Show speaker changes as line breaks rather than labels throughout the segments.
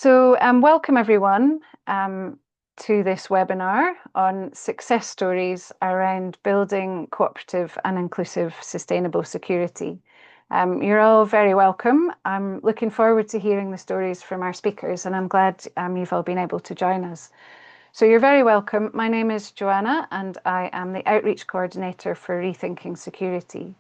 Welcome everyone to this webinar on success stories around building cooperative and inclusive sustainable security. You're all very welcome. I'm looking forward to hearing the stories from our speakers, and I'm glad you've all been able to join us. So you're very welcome. My name is Joanna, and I am the Outreach Coordinator for Rethinking Security.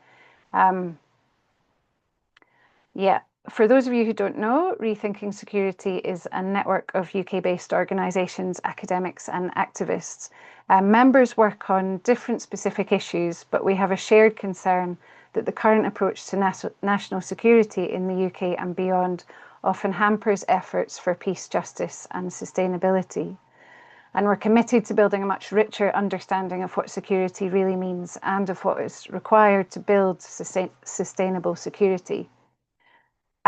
For those of you who don't know, Rethinking Security is a network of UK-based organisations, academics and activists. Members work on different specific issues, but we have a shared concern that the current approach to national security in the UK and beyond often hampers efforts for peace, justice and sustainability. And we're committed to building a much richer understanding of what security really means and of what is required to build sustainable security.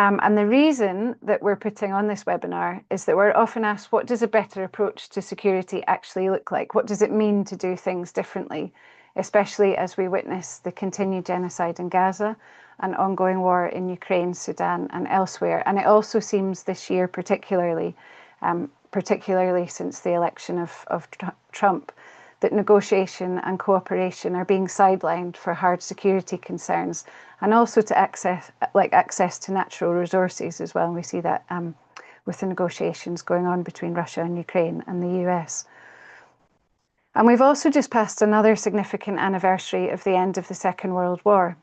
And the reason that we're putting on this webinar is that we're often asked, what does a better approach to security actually look like? What does it mean to do things differently, especially as we witness the continued genocide in Gaza and ongoing war in Ukraine, Sudan and elsewhere? And it also seems this year particularly since the election of Trump, that negotiation and cooperation are being sidelined for hard security concerns, and also to access to natural resources as well. And we see that with the negotiations going on between Russia and Ukraine and the US. And we've also just passed another significant anniversary of the end of the Second World War.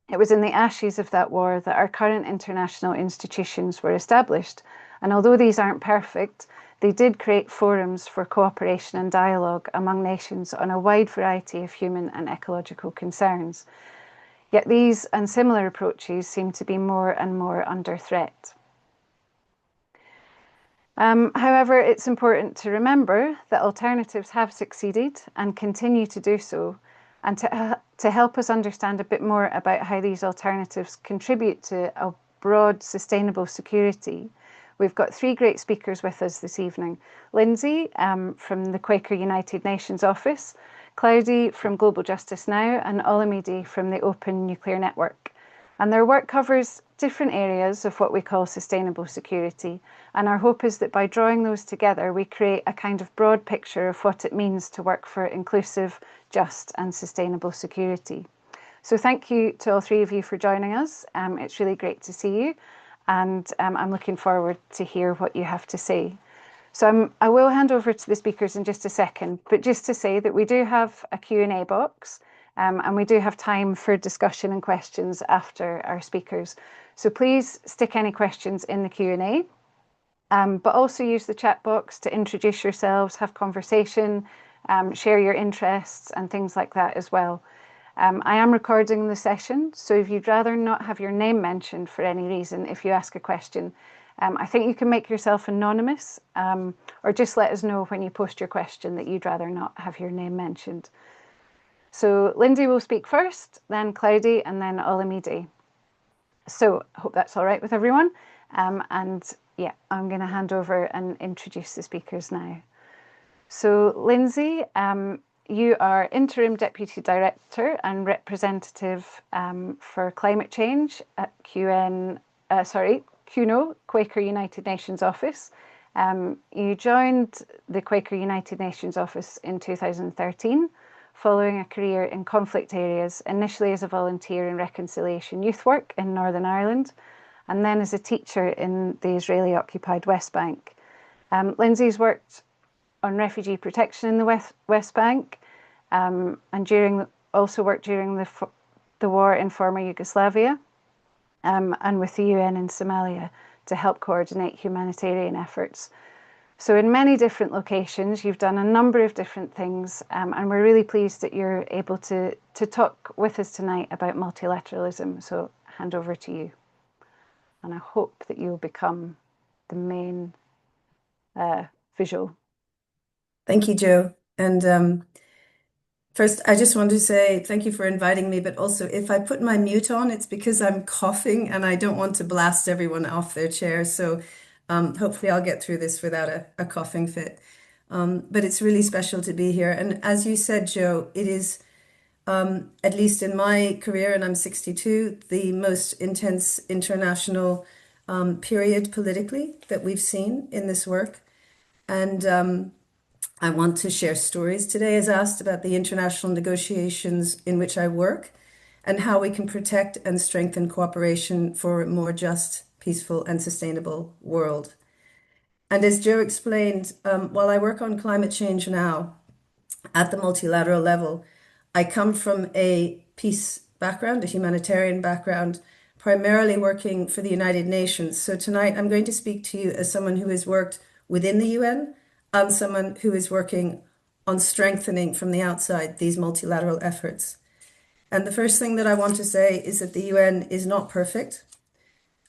It was in the ashes of that war that our current international institutions were established. And although these aren't perfect, they did create forums for cooperation and dialogue among nations on a wide variety of human and ecological concerns. Yet these and similar approaches seem to be more and more under threat. However, it's important to remember that alternatives have succeeded and continue to do so. And to help us understand a bit more about how these alternatives contribute to a broad, sustainable security, we've got three great speakers with us this evening. Lindsey from the Quaker United Nations Office, Cleodie from Global Justice Now, and Olamide from the Open Nuclear Network. And their work covers different areas of what we call sustainable security. And our hope is that by drawing those together, we create a kind of broad picture of what it means to work for inclusive, just and sustainable security. So thank you to all three of you for joining us. It's really great to see you. And I'm looking forward to hear what you have to say. So I will hand over to the speakers in just a second, but just to say that we do have a Q&A box and we do have time for discussion and questions after our speakers. So please stick any questions in the Q&A, but also use the chat box to introduce yourselves, have conversation, share your interests and things like that as well. I am recording the session, so if you'd rather not have your name mentioned for any reason, if you ask a question, I think you can make yourself anonymous, or just let us know when you post your question that you'd rather not have your name mentioned. So Lindsey will speak first, then Cleodie, and then Olamide. So I hope that's all right with everyone. And yeah, I'm going to hand over and introduce the speakers now. So Lindsey, you are Interim Deputy Director and Representative for Climate Change at QNO, Quaker United Nations Office. You joined the Quaker United Nations Office in 2013, following a career in conflict areas, initially as a volunteer in reconciliation youth work in Northern Ireland, and then as a teacher in the Israeli-occupied West Bank. Lindsey's worked on refugee protection in the West Bank, and also worked during the war in former Yugoslavia, and with the UN in Somalia to help coordinate humanitarian efforts. So in many different locations, you've done a number of different things, and we're really pleased that you're able to talk with us tonight about multilateralism. So hand over to you. And I hope that you'll become the main visual.
Thank you, Jo. And first, I just want to say thank you for inviting me, but also if I put my mute on, it's because I'm coughing and I don't want to blast everyone off their chairs. So hopefully I'll get through this without a coughing fit. But it's really special to be here. And as you said, Jo, it is, at least in my career, and I'm 62, the most intense international period politically that we've seen in this work. And I want to share stories today, as asked, about the international negotiations in which I work and how we can protect and strengthen cooperation for a more just, peaceful, and sustainable world. And as Joe explained, while I work on climate change now at the multilateral level, I come from a peace background, a humanitarian background, primarily working for the United Nations. So tonight I'm going to speak to you as someone who has worked within the UN and someone who is working on strengthening from the outside these multilateral efforts. And the first thing that I want to say is that the UN is not perfect.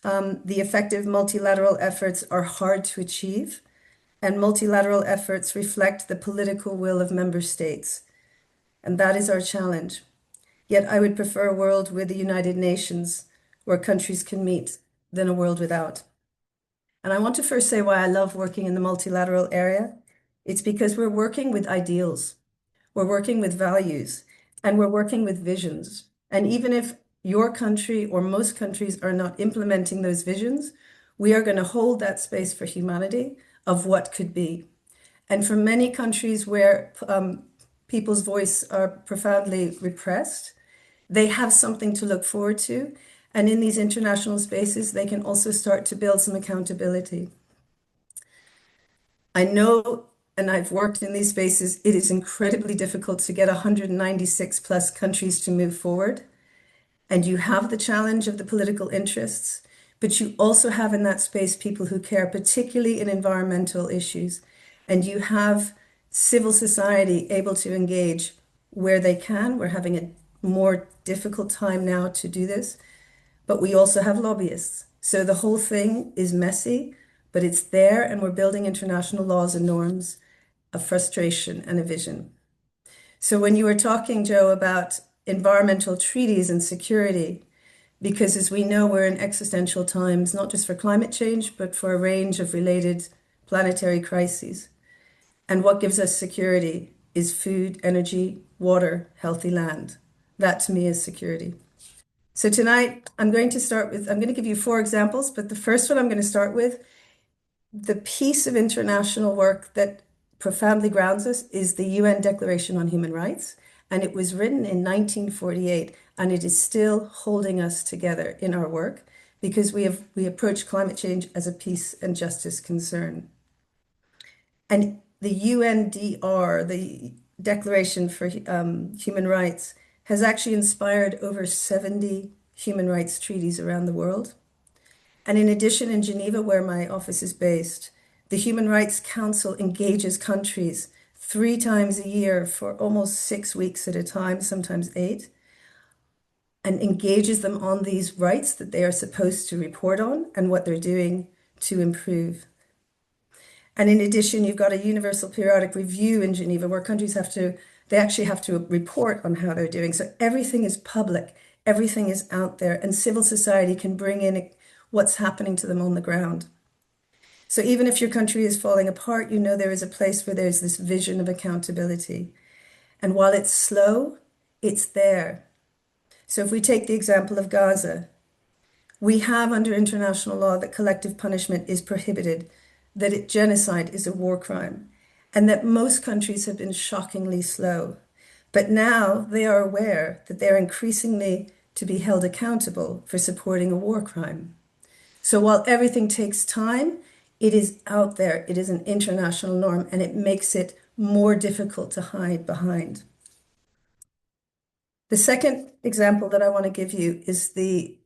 The effective multilateral efforts are hard to achieve, and multilateral efforts reflect the political will of member states. And that is our challenge. Yet I would prefer a world with the United Nations where countries can meet than a world without. And I want to first say why I love working in the multilateral area. It's because we're working with ideals, we're working with values, and we're working with visions. And even if your country or most countries are not implementing those visions, we are going to hold that space for humanity of what could be. And for many countries where people's voice are profoundly repressed, they have something to look forward to. And in these international spaces, they can also start to build some accountability. I know, and I've worked in these spaces, it is incredibly difficult to get 196 plus countries to move forward. And you have the challenge of the political interests, but you also have in that space people who care, particularly in environmental issues. And you have civil society able to engage where they can. We're having a more difficult time now to do this, but we also have lobbyists. So the whole thing is messy, but it's there, and we're building international laws and norms, a frustration and a vision. So when you were talking, Joe, about environmental treaties and security, because as we know, we're in existential times, not just for climate change, but for a range of related planetary crises. And what gives us security is food, energy, water, healthy land. That to me is security. So tonight, I'm going to give you 4 examples, but the first one I'm going to start with, the piece of international work that profoundly grounds us is the UN Declaration on Human Rights. And it was written in 1948, and it is still holding us together in our work because we approach climate change as a peace and justice concern. And the UNDR, the Declaration for Human Rights, has actually inspired over 70 human rights treaties around the world. And in addition, in Geneva, where my office is based, the Human Rights Council engages countries 3 times a year for almost 6 weeks at a time, sometimes 8, and engages them on these rights that they are supposed to report on and what they're doing to improve. And in addition, you've got a universal periodic review in Geneva where countries they actually have to report on how they're doing. So everything is public, everything is out there, and civil society can bring in what's happening to them on the ground. So even if your country is falling apart, you know there is a place where there's this vision of accountability. And while it's slow, it's there. So if we take the example of Gaza, we have under international law that collective punishment is prohibited, that genocide is a war crime, and that most countries have been shockingly slow. But now they are aware that they're increasingly to be held accountable for supporting a war crime. So while everything takes time, it is out there, it is an international norm, and it makes it more difficult to hide behind. The second example that I want to give you is the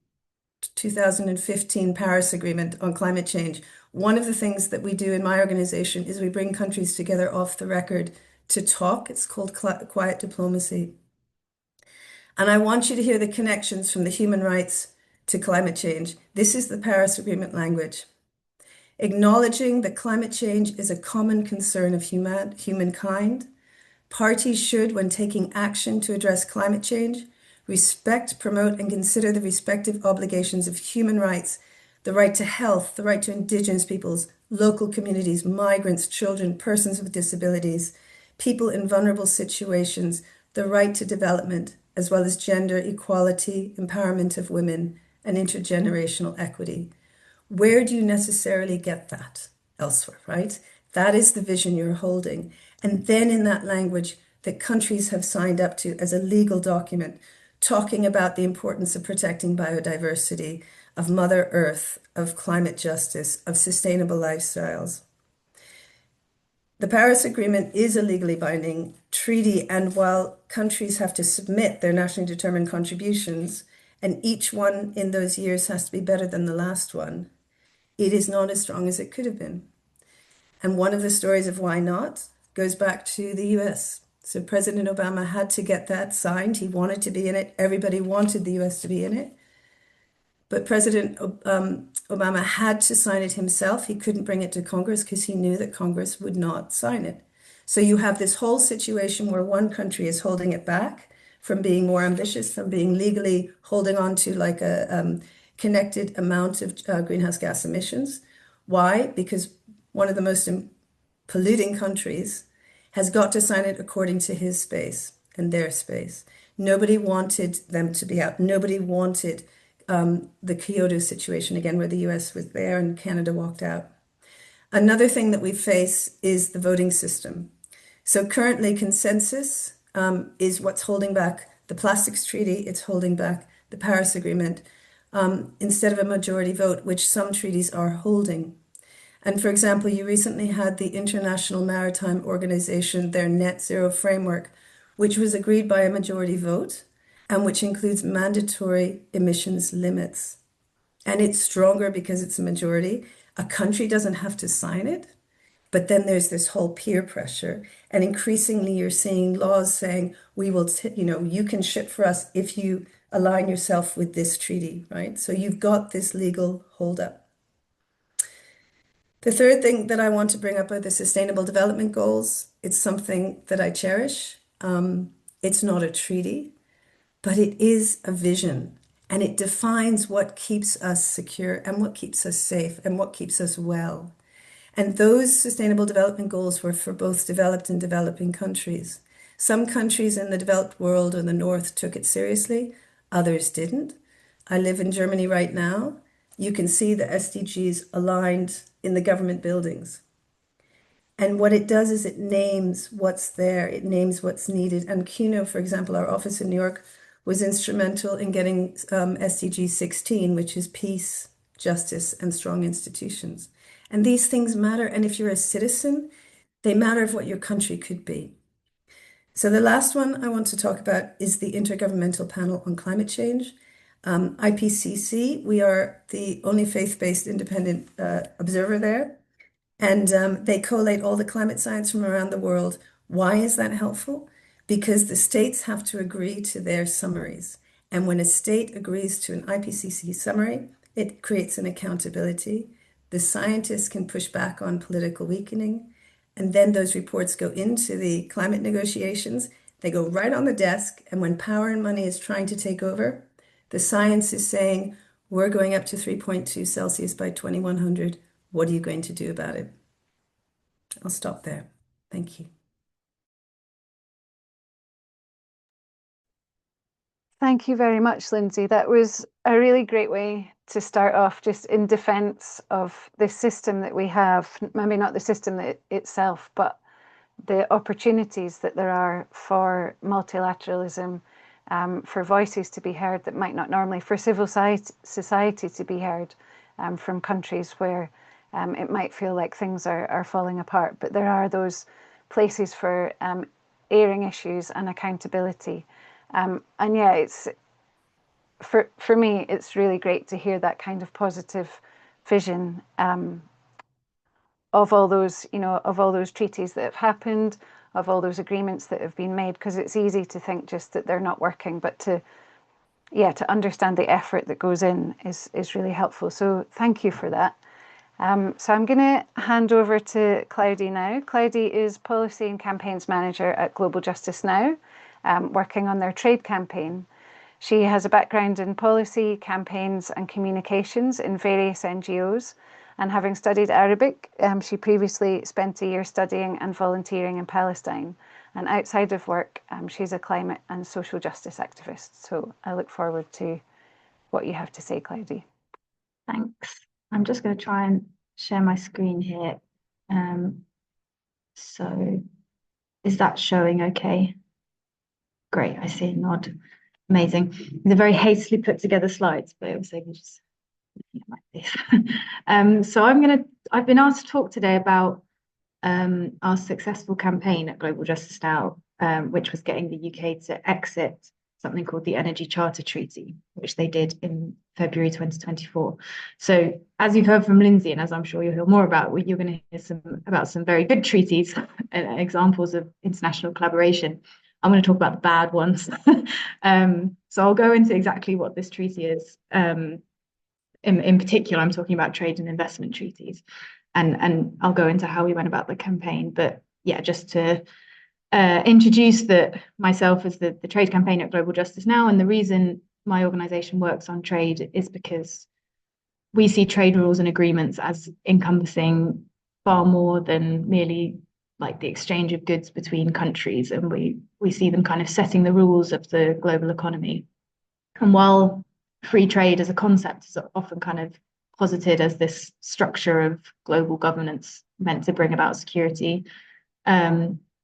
2015 Paris Agreement on climate change. One of the things that we do in my organization is we bring countries together off the record to talk. It's called quiet diplomacy. And I want you to hear the connections from the human rights to climate change. This is the Paris Agreement language. Acknowledging that climate change is a common concern of humankind, parties should, when taking action to address climate change, respect, promote, and consider the respective obligations of human rights, the right to health, the right to indigenous peoples, local communities, migrants, children, persons with disabilities, people in vulnerable situations, the right to development, as well as gender equality, empowerment of women, and intergenerational equity. Where do you necessarily get that elsewhere, right? That is the vision you're holding. And then in that language that countries have signed up to as a legal document, talking about the importance of protecting biodiversity, of Mother Earth, of climate justice, of sustainable lifestyles. The Paris Agreement is a legally binding treaty, and while countries have to submit their nationally determined contributions, and each one in those years has to be better than the last one, it is not as strong as it could have been. And one of the stories of why not goes back to the US. So President Obama had to get that signed. He wanted to be in it. Everybody wanted the US to be in it. But President Obama had to sign it himself. He couldn't bring it to Congress because he knew that Congress would not sign it. So you have this whole situation where one country is holding it back from being more ambitious, from being legally holding on to like a connected amount of greenhouse gas emissions. Why? Because one of the most polluting countries has got to sign it according to his space and their space. Nobody wanted them to be out. Nobody wanted the Kyoto situation again, where the US was there and Canada walked out. Another thing that we face is the voting system. So currently consensus is what's holding back the plastics treaty. It's holding back the Paris Agreement instead of a majority vote, which some treaties are holding. And for example, you recently had the International Maritime Organization, their net zero framework, which was agreed by a majority vote and which includes mandatory emissions limits. And it's stronger because it's a majority. A country doesn't have to sign it, but then there's this whole peer pressure. And increasingly, you're seeing laws saying, we will, you can ship for us if you align yourself with this treaty, right? So you've got this legal holdup. The third thing that I want to bring up are the Sustainable Development Goals. It's something that I cherish. It's not a treaty, but it is a vision, and it defines what keeps us secure and what keeps us safe and what keeps us well. And those Sustainable Development Goals were for both developed and developing countries. Some countries in the developed world or the North took it seriously, others didn't. I live in Germany right now. You can see the SDGs aligned in the government buildings. And what it does is it names what's there, it names what's needed. And CUNO, for example, our office in New York, was instrumental in getting SDG 16, which is peace, justice, and strong institutions. And these things matter. And if you're a citizen, they matter of what your country could be. So the last one I want to talk about is the Intergovernmental Panel on Climate Change. IPCC, we are the only faith-based independent observer there. And they collate all the climate science from around the world. Why is that helpful? Because the states have to agree to their summaries. And when a state agrees to an IPCC summary, it creates an accountability. The scientists can push back on political weakening. And then those reports go into the climate negotiations. They go right on the desk. And when power and money is trying to take over, the science is saying, we're going up to 3.2 Celsius by 2100. What are you going to do about it? I'll stop there. Thank you.
Thank you very much, Lindsey. That was a really great way to start off, just in defense of the system that we have, maybe not the system itself, but the opportunities that there are for multilateralism, for voices to be heard that might not normally, for civil society to be heard from countries where it might feel like things are falling apart. But there are those places for airing issues and accountability. And yeah, it's for me, it's really great to hear that kind of positive vision of all those, of all those treaties that have happened, of all those agreements that have been made, because it's easy to think just that they're not working, but to understand the effort that goes in is really helpful. So thank you for that. So I'm going to hand over to Cleodie now. Cleodie is Policy and Campaigns Manager at Global Justice Now, working on their trade campaign. She has a background in policy, campaigns and communications in various NGOs. And having studied Arabic, she previously spent a year studying and volunteering in Palestine. And outside of work, she's a climate and social justice activist. So I look forward to what you have to say, Cleodie.
Thanks. I'm just going to try and share my screen here. So is that showing okay? Great, I see a nod. Amazing. They're very hastily put together slides, but it was able to just like this. So I've been asked to talk today about our successful campaign at Global Justice Now, which was getting the UK to exit something called the Energy Charter Treaty, which they did in February 2024. So as you've heard from Lindsey, and as I'm sure you'll hear more about, you're going to hear about some very good treaties and examples of international collaboration. I'm going to talk about the bad ones. So I'll go into exactly what this treaty is. In particular, I'm talking about trade and investment treaties, and I'll go into how we went about the campaign. But yeah, just to introduce myself as the trade campaign at Global Justice Now, and the reason my organisation works on trade is because we see trade rules and agreements as encompassing far more than merely like the exchange of goods between countries, and we see them kind of setting the rules of the global economy. And while free trade as a concept is often kind of posited as this structure of global governance meant to bring about security,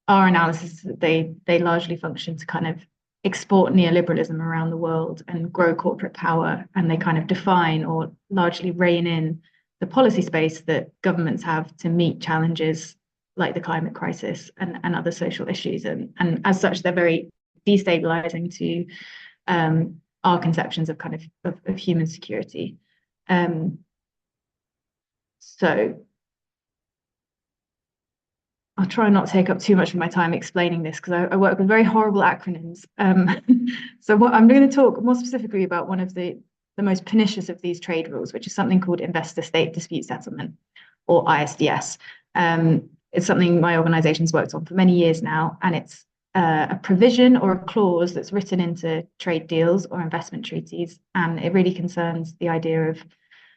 our analysis is that they largely function to kind of export neoliberalism around the world and grow corporate power, and they kind of define or largely rein in the policy space that governments have to meet challenges like the climate crisis and other social issues. And as such, they're very destabilizing to our conceptions of kind of human security. So I'll try not to take up too much of my time explaining this because I work with very horrible acronyms. So what I'm going to talk more specifically about one of the most pernicious of these trade rules, which is something called Investor State Dispute Settlement, or ISDS. It's something my organization's worked on for many years now, and it's a provision or a clause that's written into trade deals or investment treaties, and it really concerns the idea of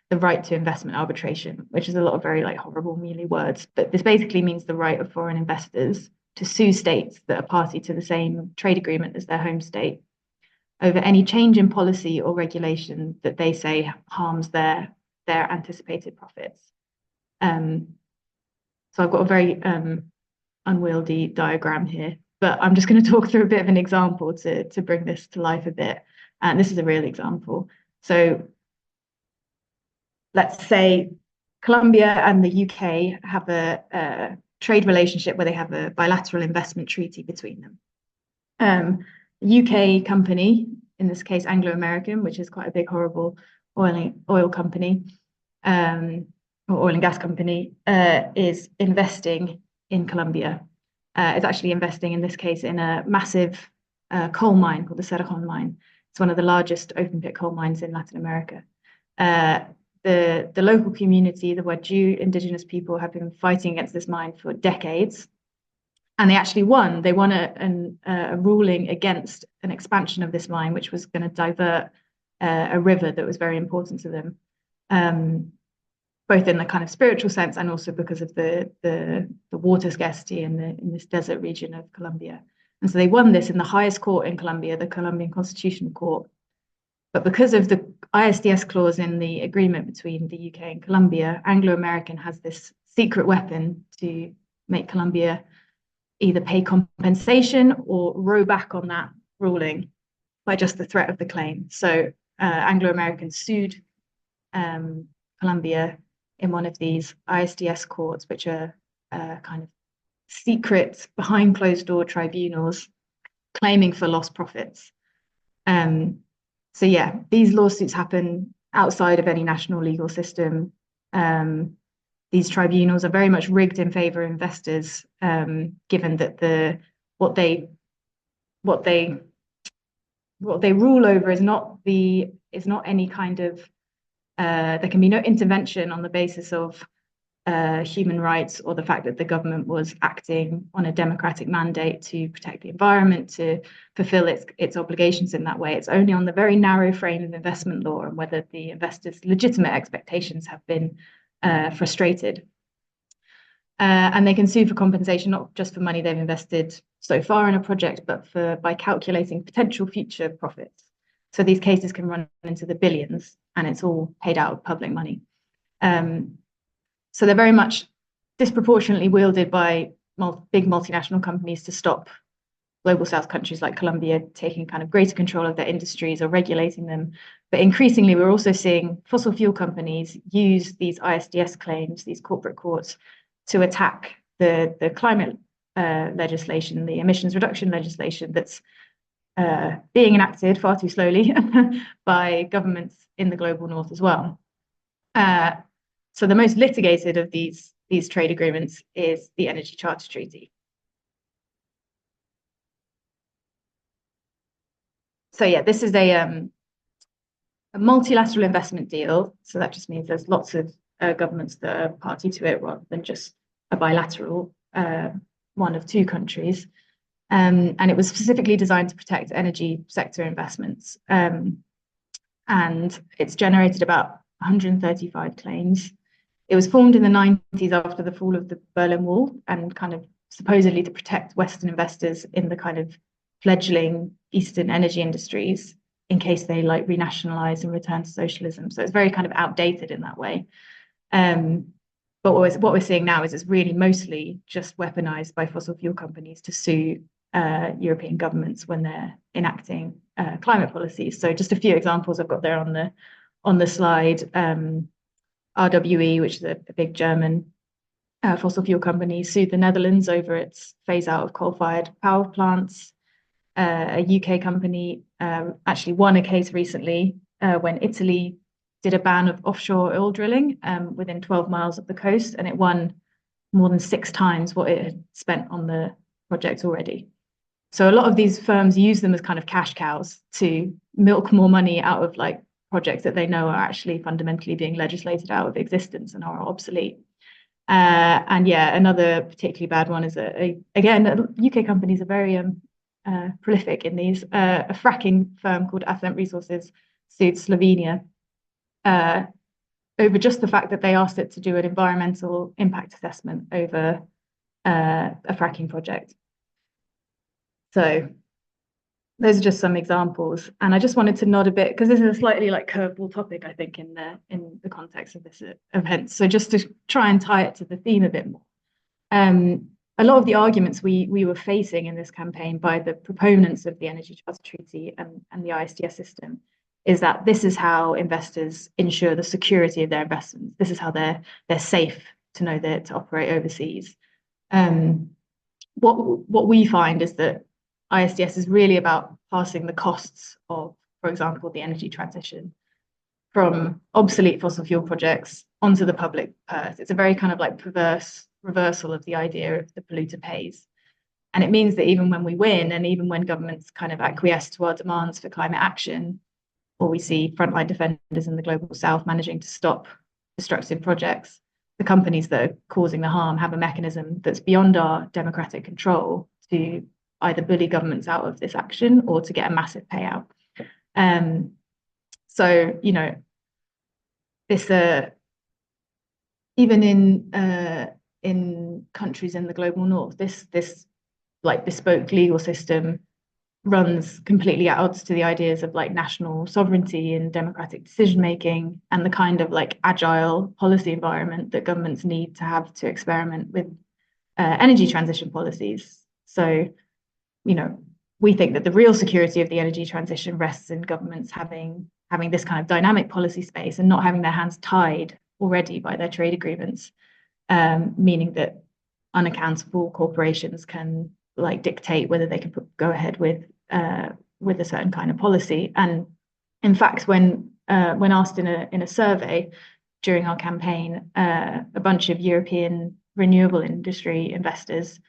the right to investment arbitration, which is a lot of very like horrible, mealy words. But this basically means the right of foreign investors to sue states that are party to the same trade agreement as their home state over any change in policy or regulation that they say harms their anticipated profits. So I've got a very unwieldy diagram here, but I'm just going to talk through a bit of an example to bring this to life a bit. And this is a real example. So let's say Colombia and the UK have a trade relationship where they have a bilateral investment treaty between them. UK company, in this case Anglo American, which is quite a big, horrible oil company, or oil and gas company, is investing in Colombia. It's actually investing in this case in a massive coal mine called the Cerrejón mine. It's one of the largest open pit coal mines in Latin America. The local community, the Waju indigenous people, have been fighting against this mine for decades, and they actually won. They won a ruling against an expansion of this mine, which was going to divert a river that was very important to them, both in the kind of spiritual sense and also because of the water scarcity in this desert region of Colombia. And so they won this in the highest court in Colombia, the Colombian Constitutional Court. But because of the ISDS clause in the agreement between the UK and Colombia, Anglo American has this secret weapon to make Colombia either pay compensation or row back on that ruling by just the threat of the claim. So Anglo American sued Colombia in one of these ISDS courts, which are kind of secret, behind closed door tribunals, claiming for lost profits. So yeah, these lawsuits happen outside of any national legal system. These tribunals are very much rigged in favor of investors, given that what they rule over is not any kind of there can be no intervention on the basis of human rights or the fact that the government was acting on a democratic mandate to protect the environment, to fulfill its obligations in that way. It's only on the very narrow frame of investment law and whether the investors' legitimate expectations have been frustrated. And they can sue for compensation, not just for money they've invested so far in a project, but by calculating potential future profits. So these cases can run into the billions, and it's all paid out of public money. So they're very much disproportionately wielded by big multinational companies to stop global south countries like Colombia taking kind of greater control of their industries or regulating them. But increasingly, we're also seeing fossil fuel companies use these ISDS claims, these corporate courts, to attack the climate legislation, the emissions reduction legislation that's being enacted far too slowly by governments in the global north as well. So the most litigated of these trade agreements is the Energy Charter Treaty. So yeah, this is a multilateral investment deal. So that just means there's lots of governments that are party to it rather than just a bilateral one of two countries. And it was specifically designed to protect energy sector investments. And it's generated about 135 claims. It was formed in the 90s after the fall of the Berlin Wall and kind of supposedly to protect Western investors in the kind of fledgling Eastern energy industries in case they like renationalize and return to socialism. So it's very kind of outdated in that way. But what we're seeing now is it's really mostly just weaponized by fossil fuel companies to sue European governments when they're enacting climate policies. So just a few examples I've got there on the slide. RWE, which is a big German fossil fuel company, sued the Netherlands over its phase out of coal-fired power plants. A UK company actually won a case recently when Italy did a ban of offshore oil drilling within 12 miles of the coast, and it won more than 6 times what it had spent on the project already. So a lot of these firms use them as kind of cash cows to milk more money out of like projects that they know are actually fundamentally being legislated out of existence and are obsolete. And yeah, another particularly bad one is again, UK companies are very prolific in these. A fracking firm called Ascent Resources sued Slovenia over just the fact that they asked it to do an environmental impact assessment over a fracking project. So those are just some examples, and I just wanted to nod a bit because this is a slightly like curveball topic, I think, in the context of this event. So just to try and tie it to the theme a bit more. A lot of the arguments we were facing in this campaign by the proponents of the Energy Charter Treaty and the ISDS system is that this is how investors ensure the security of their investments. This is how they're safe to know that to operate overseas. What we find is that ISDS is really about passing the costs of, for example, the energy transition from obsolete fossil fuel projects onto the public purse. It's a very kind of like perverse reversal of the idea of the polluter pays. And it means that even when we win, and even when governments kind of acquiesce to our demands for climate action, or we see frontline defenders in the global south managing to stop destructive projects, the companies that are causing the harm have a mechanism that's beyond our democratic control to either bully governments out of this action or to get a massive payout. So, you know, this even in countries in the global north, this like bespoke legal system runs completely at odds to the ideas of like national sovereignty and democratic decision making and the kind of like agile policy environment that governments need to have to experiment with energy transition policies. So, you know, we think that the real security of the energy transition rests in governments having this kind of dynamic policy space and not having their hands tied already by their trade agreements, meaning that unaccountable corporations can like dictate whether they can go ahead with a certain kind of policy. And in fact, when asked in a survey during our campaign, a bunch of European renewable industry investors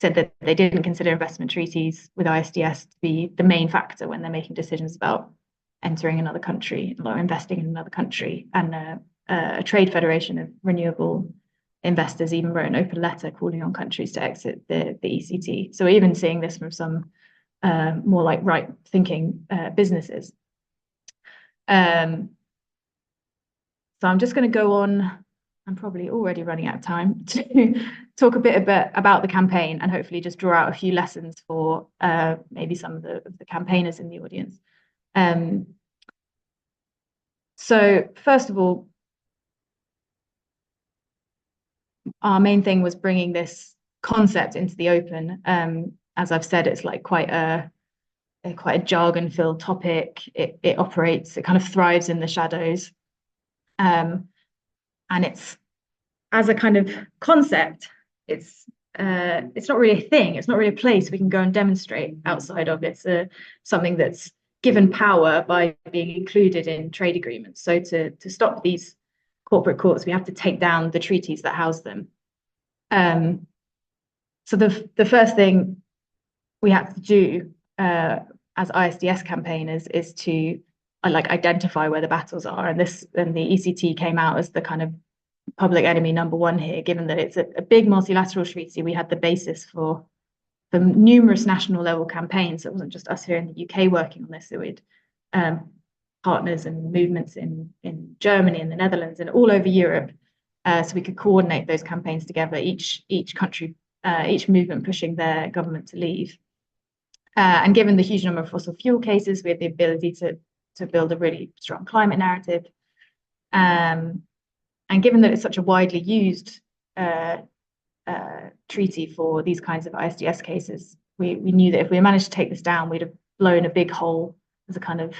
said that they didn't consider investment treaties with ISDS to be the main factor when they're making decisions about entering another country or investing in another country. And a trade federation of renewable investors even wrote an open letter calling on countries to exit the ECT. So we're even seeing this from some more like right-thinking businesses. So I'm just going to go on. I'm probably already running out of time to talk a bit about the campaign and hopefully just draw out a few lessons for maybe some of the campaigners in the audience. So first of all, our main thing was bringing this concept into the open. As I've said, it's like quite a jargon-filled topic. It kind of thrives in the shadows. And it's, as a kind of concept, it's not really a thing. It's not really a place we can go and demonstrate outside of. It's something that's given power by being included in trade agreements. So to stop these corporate courts, we have to take down the treaties that house them. So the first thing we had to do as ISDS campaigners is to identify where the battles are, and the ECT came out as the kind of public enemy number one here, given that it's a big multilateral treaty. We had the basis for numerous national level campaigns. It wasn't just us here in the UK working on this. So we'd partners and movements in Germany and the Netherlands and all over Europe, so we could coordinate those campaigns together. Each country, each movement pushing their government to leave. And given the huge number of fossil fuel cases, we had the ability to build a really strong climate narrative. And given that it's such a widely used treaty for these kinds of ISDS cases, we knew that if we managed to take this down, we'd have blown a big hole as a kind of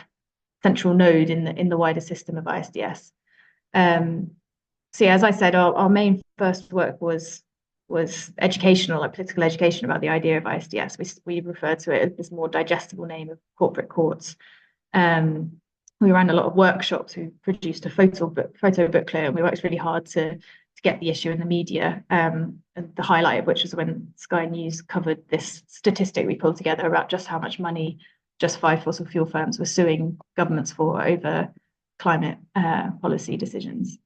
central node in the wider system of ISDS. So yeah, as I said, our main first work was educational, like political education about the idea of ISDS. We refer to it as this more digestible name of corporate courts. We ran a lot of workshops. We produced a photo booklet, and we worked really hard to get the issue in the media. And the highlight of which was when Sky News covered this statistic we pulled together about just how much money just 5 fossil fuel firms were suing governments for over climate policy decisions.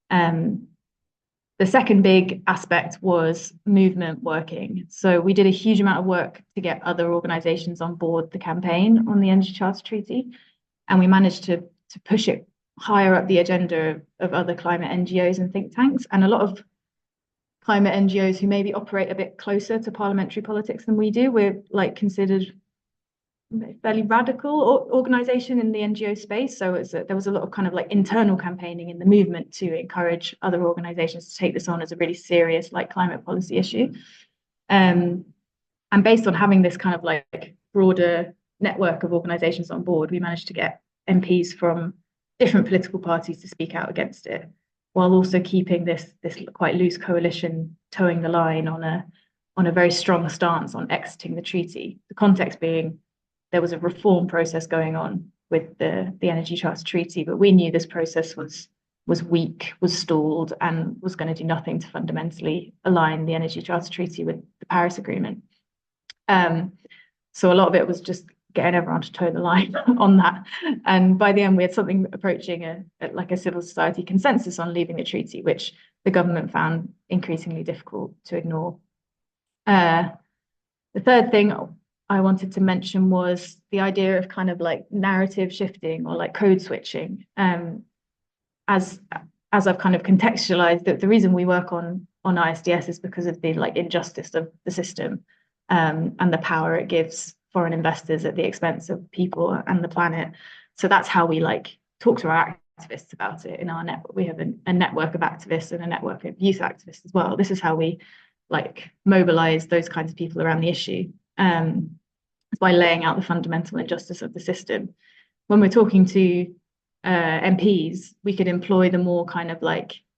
The second big aspect was movement working. So we did a huge amount of work to get other organizations on board the campaign on the Energy Charter Treaty. And we managed to push it higher up the agenda of other climate NGOs and think tanks. And a lot of climate NGOs who maybe operate a bit closer to parliamentary politics than we do, we're considered a fairly radical organization in the NGO space. So there was a lot of kind of internal campaigning in the movement to encourage other organizations to take this on as a really serious climate policy issue. And based on having this kind of broader network of organizations on board, we managed to get MPs from different political parties to speak out against it, while also keeping this quite loose coalition towing the line on a very strong stance on exiting the treaty. The context being there was a reform process going on with the Energy Charter Treaty, but we knew this process was weak, was stalled, and was going to do nothing to fundamentally align the Energy Charter Treaty with the Paris Agreement. So a lot of it was just getting everyone to toe the line on that. And by the end, we had something approaching a civil society consensus on leaving the treaty, which the government found increasingly difficult to ignore. The third thing I wanted to mention was the idea of kind of narrative shifting or code switching. As I've kind of contextualized, the reason we work on ISDS is because of the injustice of the system, and the power it gives foreign investors at the expense of people and the planet. So that's how we talk to our activists about it in our network. We have a network of activists and a network of youth activists as well. This is how we mobilize those kinds of people around the issue, by laying out the fundamental injustice of the system. When we're talking to MPs, we could employ the more kind of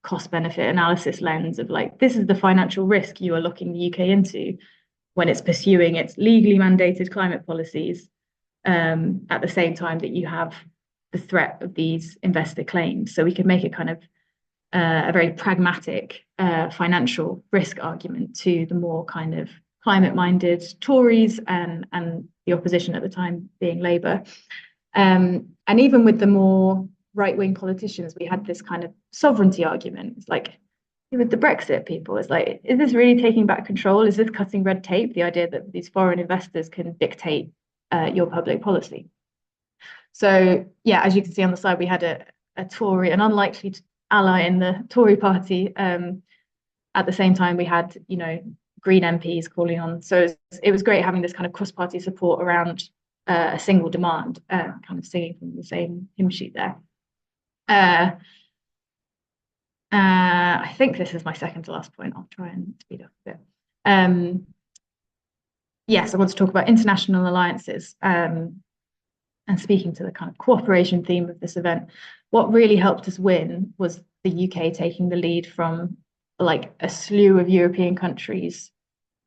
cost benefit analysis lens of this is the financial risk you are locking the UK into when it's pursuing its legally mandated climate policies, at the same time that you have the threat of these investor claims. So we could make it kind of a very pragmatic financial risk argument to the more kind of climate-minded Tories and the opposition at the time being Labour. And even with the more right-wing politicians, we had this kind of sovereignty argument. It's with the Brexit people, it's is this really taking back control? Is this cutting red tape? The idea that these foreign investors can dictate your public policy. So yeah, as you can see on the slide, we had a Tory, an unlikely ally in the Tory party. At the same time, we had, Green MPs calling on. So it was great having this kind of cross-party support around a single demand, kind of singing from the same hymn sheet there. I think this is my second to last point. I'll try and speed up a bit. Yes, I want to talk about international alliances, and speaking to the kind of cooperation theme of this event. What really helped us win was the UK taking the lead from like a slew of European countries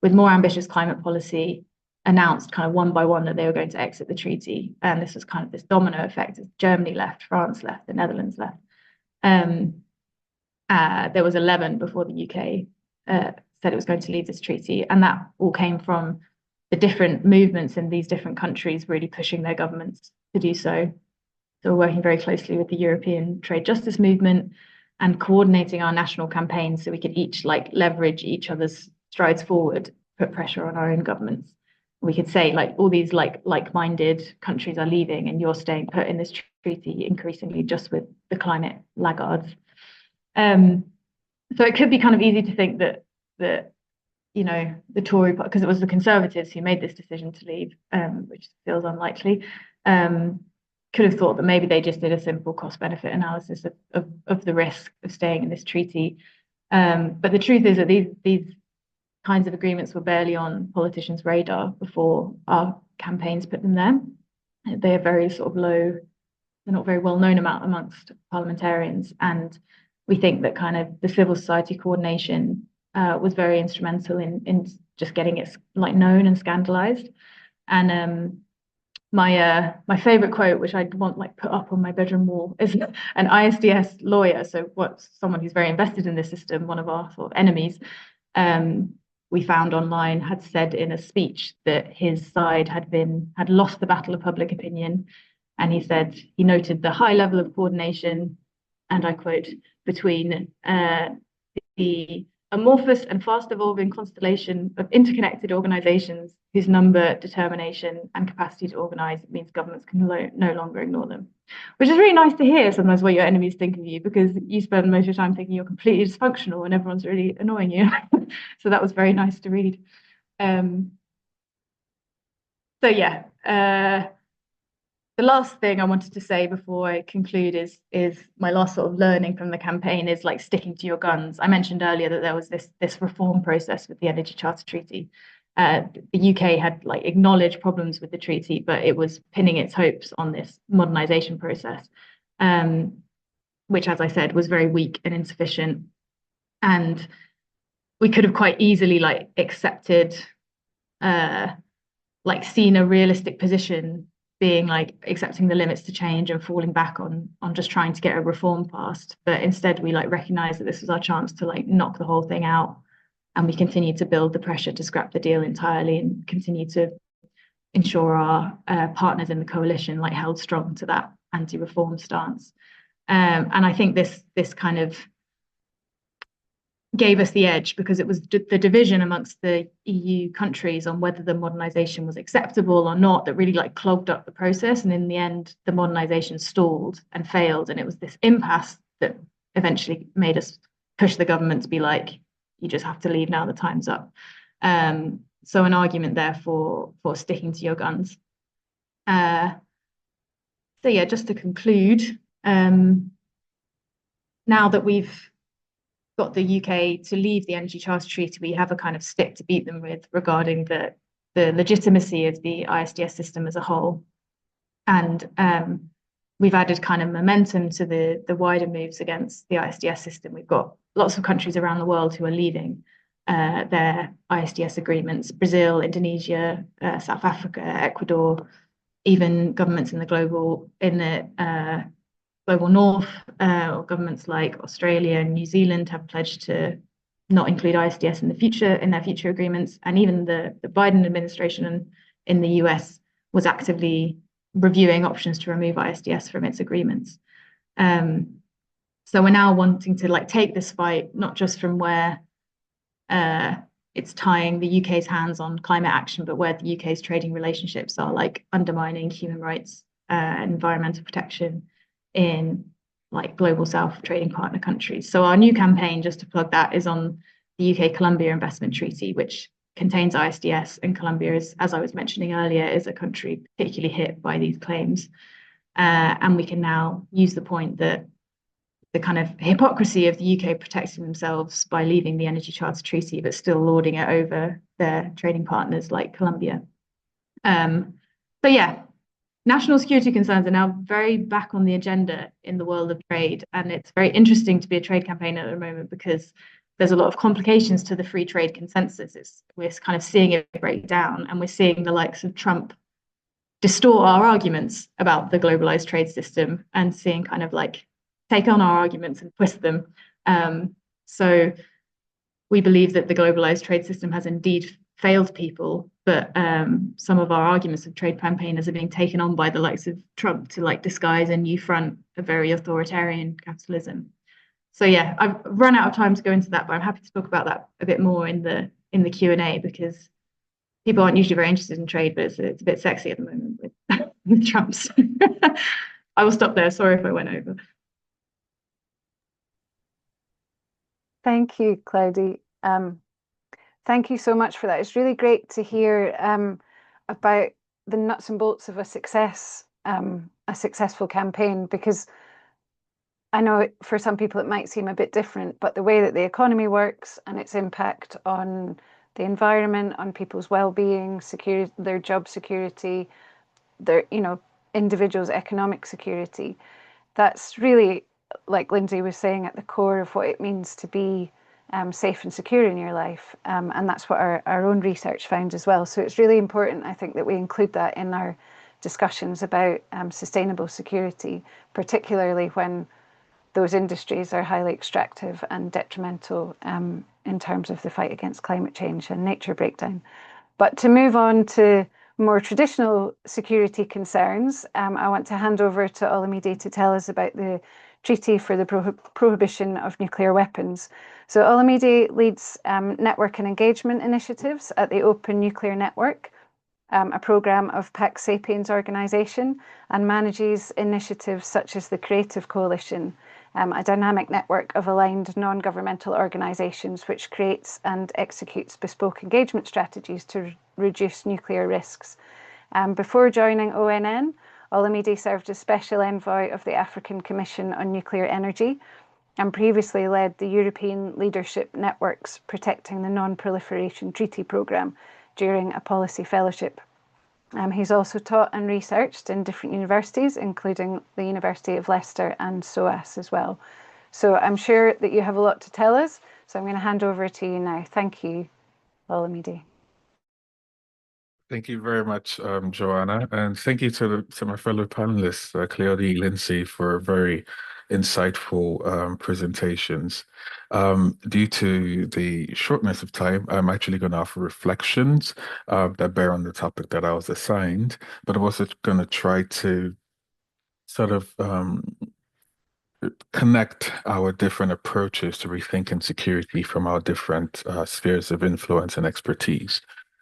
with more ambitious climate policy, announced kind of one by one that they were going to exit the treaty. And this was kind of this domino effect as Germany left, France left, the Netherlands left. There was 11 before the UK said it was going to leave this treaty. And that all came from the different movements in these different countries really pushing their governments to do so. So we're working very closely with the European trade justice movement and coordinating our national campaigns so we could each like leverage each other's strides forward, put pressure on our own governments. We could say like all these like-minded countries are leaving and you're staying put in this treaty increasingly just with the climate laggards. So it could be kind of easy to think that you know, the Tory, because it was the Conservatives who made this decision to leave, which feels unlikely, could have thought that maybe they just did a simple cost-benefit analysis of the risk of staying in this treaty. But the truth is that these kinds of agreements were barely on politicians' radar before our campaigns put them there. They are very sort of low, they're not very well known amongst parliamentarians. And we think that kind of the civil society coordination was very instrumental in just getting it like known and scandalized. And my favorite quote, which I'd want like put up on my bedroom wall, is an ISDS lawyer, so someone who's very invested in this system, one of our sort of enemies, we found online, had said in a speech that his side had lost the battle of public opinion. And he said, he noted the high level of coordination, and I quote, between the amorphous and fast evolving constellation of interconnected organizations whose number, determination, and capacity to organize means governments can no longer ignore them. Which is really nice to hear sometimes what your enemies think of you, because you spend most of your time thinking you're completely dysfunctional and everyone's really annoying you. So that was very nice to read. So yeah, the last thing I wanted to say before I conclude is my last sort of learning from the campaign is like sticking to your guns. I mentioned earlier that there was this reform process with the Energy Charter Treaty. The UK had like acknowledged problems with the treaty, but it was pinning its hopes on this modernisation process, which, as I said, was very weak and insufficient. And we could have quite easily like accepted, like seen a realistic position being like accepting the limits to change and falling back on just trying to get a reform passed. But instead we like recognized that this was our chance to like knock the whole thing out. And we continue to build the pressure to scrap the deal entirely and continue to ensure our partners in the coalition like held strong to that anti-reform stance. And I think this kind of gave us the edge, because it was the division amongst the EU countries on whether the modernisation was acceptable or not that really like clogged up the process. And in the end, the modernisation stalled and failed. And it was this impasse that eventually made us push the government to be like, you just have to leave now, the time's up. So an argument there for sticking to your guns. So yeah, just to conclude, now that we've got the UK to leave the Energy Charter Treaty, we have a kind of stick to beat them with regarding the legitimacy of the ISDS system as a whole. And we've added kind of momentum to the wider moves against the ISDS system. We've got lots of countries around the world who are leaving their ISDS agreements: Brazil, Indonesia, South Africa, Ecuador, even governments in the global north, or governments like Australia and New Zealand have pledged to not include ISDS in their future agreements. And even the Biden administration in the US was actively reviewing options to remove ISDS from its agreements. So we're now wanting to like take this fight, not just from where it's tying the UK's hands on climate action, but where the UK's trading relationships are like undermining human rights and environmental protection in like global South trading partner countries. So our new campaign, just to plug that, is on the UK-Colombia Investment Treaty, which contains ISDS, and Colombia is, as I was mentioning earlier, is a country particularly hit by these claims. And we can now use the point that kind of hypocrisy of the UK protecting themselves by leaving the Energy Charter Treaty, but still lording it over their trading partners like Colombia. But yeah, national security concerns are now very back on the agenda in the world of trade. And it's very interesting to be a trade campaigner at the moment because there's a lot of complications to the free trade consensus. We're kind of seeing it break down, and we're seeing the likes of Trump distort our arguments about the globalized trade system and seeing kind of like take on our arguments and twist them. So we believe that the globalized trade system has indeed failed people, but some of our arguments of trade campaigners are being taken on by the likes of Trump to like disguise a new front of very authoritarian capitalism. So yeah, I've run out of time to go into that, but I'm happy to talk about that a bit more in the Q&A because people aren't usually very interested in trade, but it's a bit sexy at the moment with Trump's. I will stop there. Sorry if I went over.
Thank you, Cleodie. Thank you so much for that. It's really great to hear about the nuts and bolts of a successful campaign, because I know for some people it might seem a bit different, but the way that the economy works and its impact on the environment, on people's well-being, security, their job security, their individuals' economic security, that's really, like Lindsey was saying, at the core of what it means to be safe and secure in your life. And that's what our own research found as well. So it's really important, I think, that we include that in our discussions about sustainable security, particularly when those industries are highly extractive and detrimental in terms of the fight against climate change and nature breakdown. But to move on to more traditional security concerns, I want to hand over to Olamide to tell us about the Treaty for the Prohibition of Nuclear Weapons. So Olamide leads network and engagement initiatives at the Open Nuclear Network, a programme of Pax Sapiens organisation, and manages initiatives such as the Creative Coalition, a dynamic network of aligned non-governmental organisations which creates and executes bespoke engagement strategies to reduce nuclear risks. Before joining ONN, Olamide served as Special Envoy of the African Commission on Nuclear Energy and previously led the European Leadership Network's Protecting the Non-Proliferation Treaty programme during a policy fellowship. He's also taught and researched in different universities, including the University of Leicester and SOAS as well. So I'm sure that you have a lot to tell us, so I'm going to hand over to you now. Thank you, Olamide.
Thank you very much, Joanna, and thank you to my fellow panelists, Cleodie, Lindsey, for very insightful presentations. Due to the shortness of time, I'm actually going to offer reflections that bear on the topic that I was assigned, but I'm also going to try to sort of connect our different approaches to rethinking security from our different spheres of influence and expertise.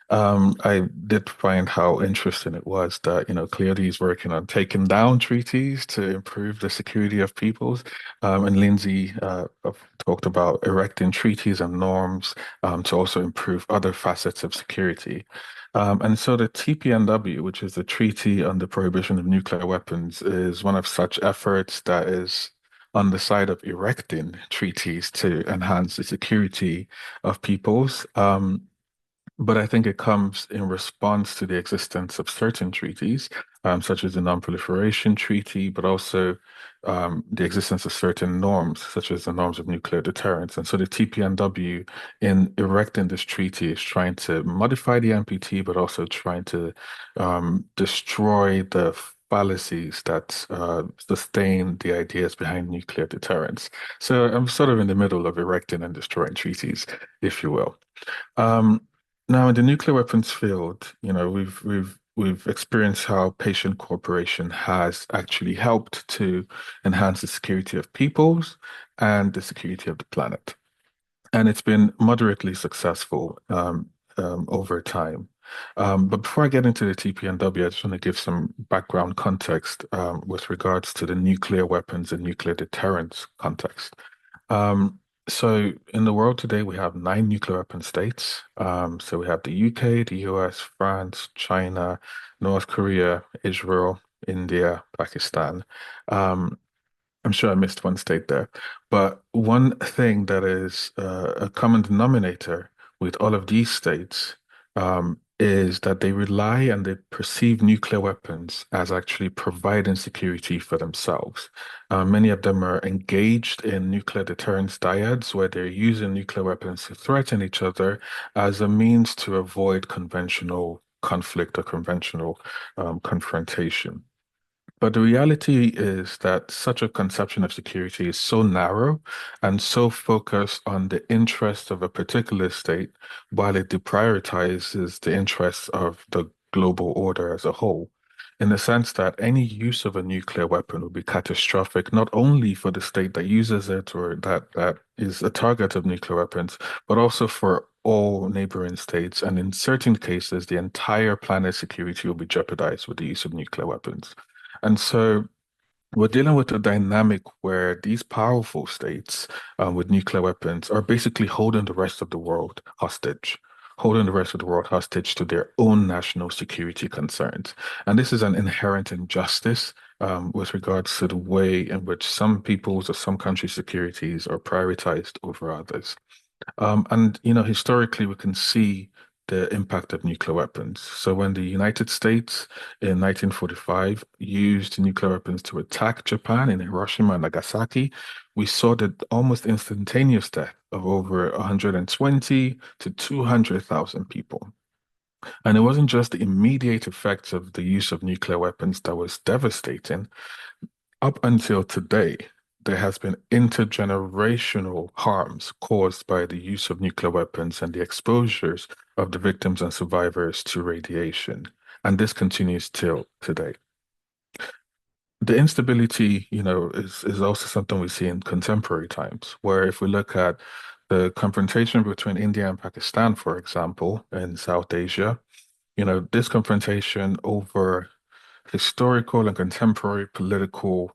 I did find how interesting it was that, Cleodie is working on taking down treaties to improve the security of peoples. And Lindsey talked about erecting treaties and norms to also improve other facets of security. And so the TPNW, which is the Treaty on the Prohibition of Nuclear Weapons, is one of such efforts that is on the side of erecting treaties to enhance the security of peoples. But I think it comes in response to the existence of certain treaties, such as the Non-Proliferation Treaty, but also the existence of certain norms, such as the norms of nuclear deterrence. And so the TPNW, in erecting this treaty, is trying to modify the NPT, but also trying to destroy the fallacies that sustain the ideas behind nuclear deterrence. So I'm sort of in the middle of erecting and destroying treaties, if you will. Now, in the nuclear weapons field, we've experienced how patient cooperation has actually helped to enhance the security of peoples and the security of the planet, and it's been moderately successful over time. But before I get into the TPNW, I just want to give some background context with regards to the nuclear weapons and nuclear deterrence context. So in the world today, we have 9 nuclear weapon states. So we have the UK, the US, France, China, North Korea, Israel, India, Pakistan. I'm sure I missed one state there, but one thing that is a common denominator with all of these states is that they rely and they perceive nuclear weapons as actually providing security for themselves. Many of them are engaged in nuclear deterrence dyads where they're using nuclear weapons to threaten each other as a means to avoid conventional conflict or conventional confrontation. But the reality is that such a conception of security is so narrow and so focused on the interests of a particular state, while it deprioritizes the interests of the global order as a whole, in the sense that any use of a nuclear weapon would be catastrophic, not only for the state that uses it or that is a target of nuclear weapons, but also for all neighboring states. And in certain cases, the entire planet's security will be jeopardized with the use of nuclear weapons. And so we're dealing with a dynamic where these powerful states with nuclear weapons are basically holding the rest of the world hostage, holding the rest of the world hostage to their own national security concerns. And this is an inherent injustice with regards to the way in which some people's or some countries' securities are prioritized over others. And historically, we can see the impact of nuclear weapons. So when the United States in 1945 used nuclear weapons to attack Japan in Hiroshima and Nagasaki, we saw the almost instantaneous death of over 120 to 200,000 people. And it wasn't just the immediate effects of the use of nuclear weapons that was devastating. Up until today, there has been intergenerational harms caused by the use of nuclear weapons and the exposures of the victims and survivors to radiation. And this continues till today. The instability, is also something we see in contemporary times, where if we look at the confrontation between India and Pakistan, for example, in South Asia, this confrontation over historical and contemporary political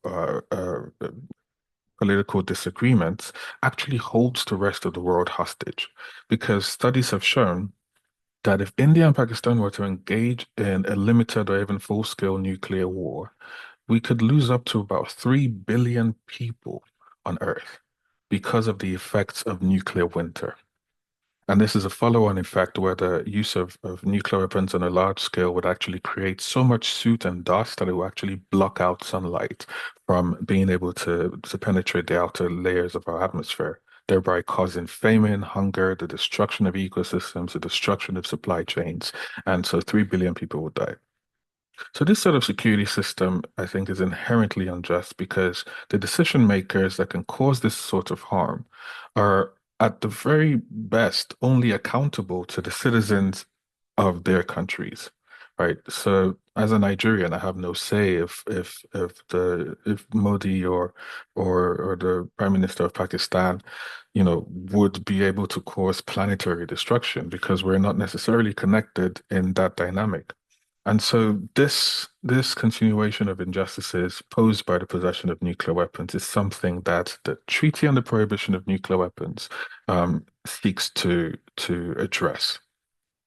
disagreements actually holds the rest of the world hostage because studies have shown that if India and Pakistan were to engage in a limited or even full-scale nuclear war, we could lose up to about 3 billion people on Earth because of the effects of nuclear winter. And this is a follow-on effect where the use of nuclear weapons on a large scale would actually create so much soot and dust that it will actually block out sunlight from being able to penetrate the outer layers of our atmosphere, thereby causing famine, hunger, the destruction of ecosystems, the destruction of supply chains. And so 3 billion people would die. So this sort of security system, I think, is inherently unjust because the decision makers that can cause this sort of harm are, at the very best, only accountable to the citizens of their countries, right? So as a Nigerian, I have no say if Modi or the Prime Minister of Pakistan, would be able to cause planetary destruction because we're not necessarily connected in that dynamic. And so this continuation of injustices posed by the possession of nuclear weapons is something that the Treaty on the Prohibition of Nuclear Weapons seeks to address.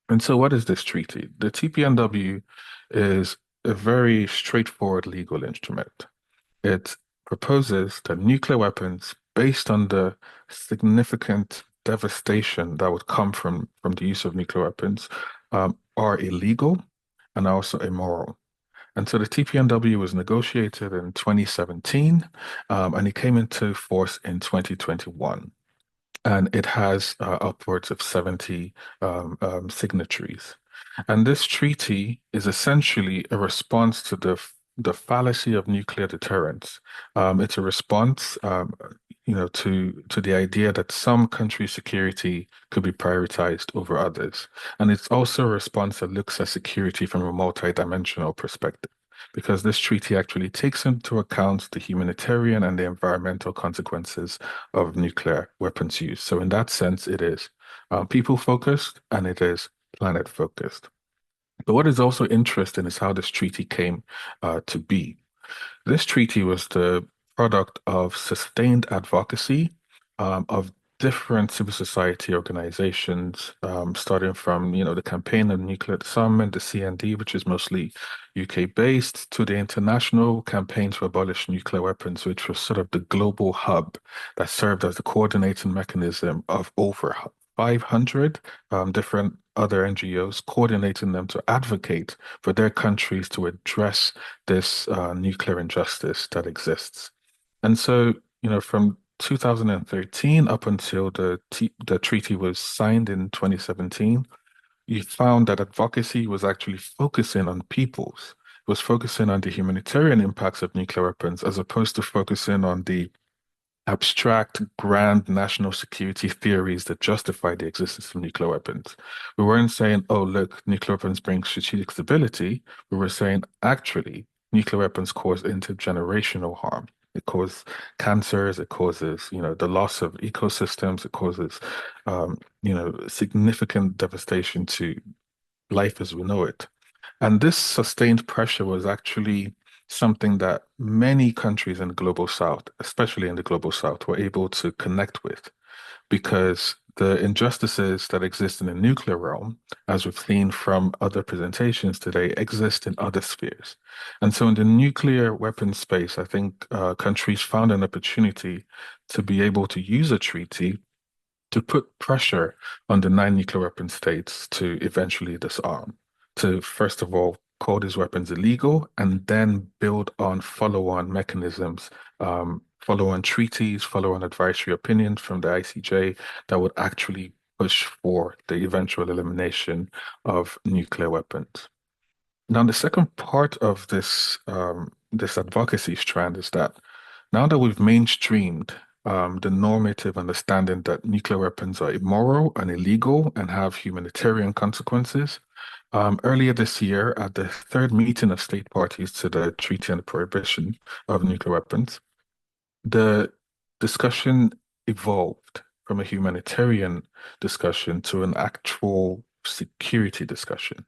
And so what is this treaty? The TPNW is a very straightforward legal instrument. It proposes that nuclear weapons, based on the significant devastation that would come from the use of nuclear weapons, are illegal and also immoral. And so the TPNW was negotiated in 2017, and it came into force in 2021. And it has upwards of 70 signatories. And this treaty is essentially a response to the fallacy of nuclear deterrence. It's a response, to the idea that some countries' security could be prioritized over others. And it's also a response that looks at security from a multidimensional perspective, because this treaty actually takes into account the humanitarian and the environmental consequences of nuclear weapons use. So in that sense, it is people focused and it is planet focused. But what is also interesting is how this treaty came to be. This treaty was the product of sustained advocacy of different civil society organizations, starting from, the Campaign on Nuclear Disarmament, the CND, which is mostly UK based, to the International Campaign to Abolish Nuclear Weapons, which was sort of the global hub that served as the coordinating mechanism of over 500 different other NGOs, coordinating them to advocate for their countries to address this nuclear injustice that exists. And so, from 2013 up until the treaty was signed in 2017, you found that advocacy was actually focusing on peoples. It was focusing on the humanitarian impacts of nuclear weapons as opposed to focusing on the abstract, grand national security theories that justify the existence of nuclear weapons. We weren't saying, oh, look, nuclear weapons bring strategic stability. We were saying, actually, nuclear weapons cause intergenerational harm. It causes cancers, it causes, the loss of ecosystems, it causes, significant devastation to life as we know it. And this sustained pressure was actually something that many countries in the global south, especially in the global south, were able to connect with because the injustices that exist in the nuclear realm, as we've seen from other presentations today, exist in other spheres. And so in the nuclear weapons space, I think countries found an opportunity to be able to use a treaty to put pressure on the nine nuclear weapon states to eventually disarm, to first of all call these weapons illegal and then build on follow-on mechanisms, follow-on treaties, follow-on advisory opinions from the ICJ that would actually push for the eventual elimination of nuclear weapons. Now, the second part of this advocacy strand is that now that we've mainstreamed the normative understanding that nuclear weapons are immoral and illegal and have humanitarian consequences, earlier this year, at the third meeting of state parties to the Treaty on the Prohibition of Nuclear Weapons, the discussion evolved from a humanitarian discussion to an actual security discussion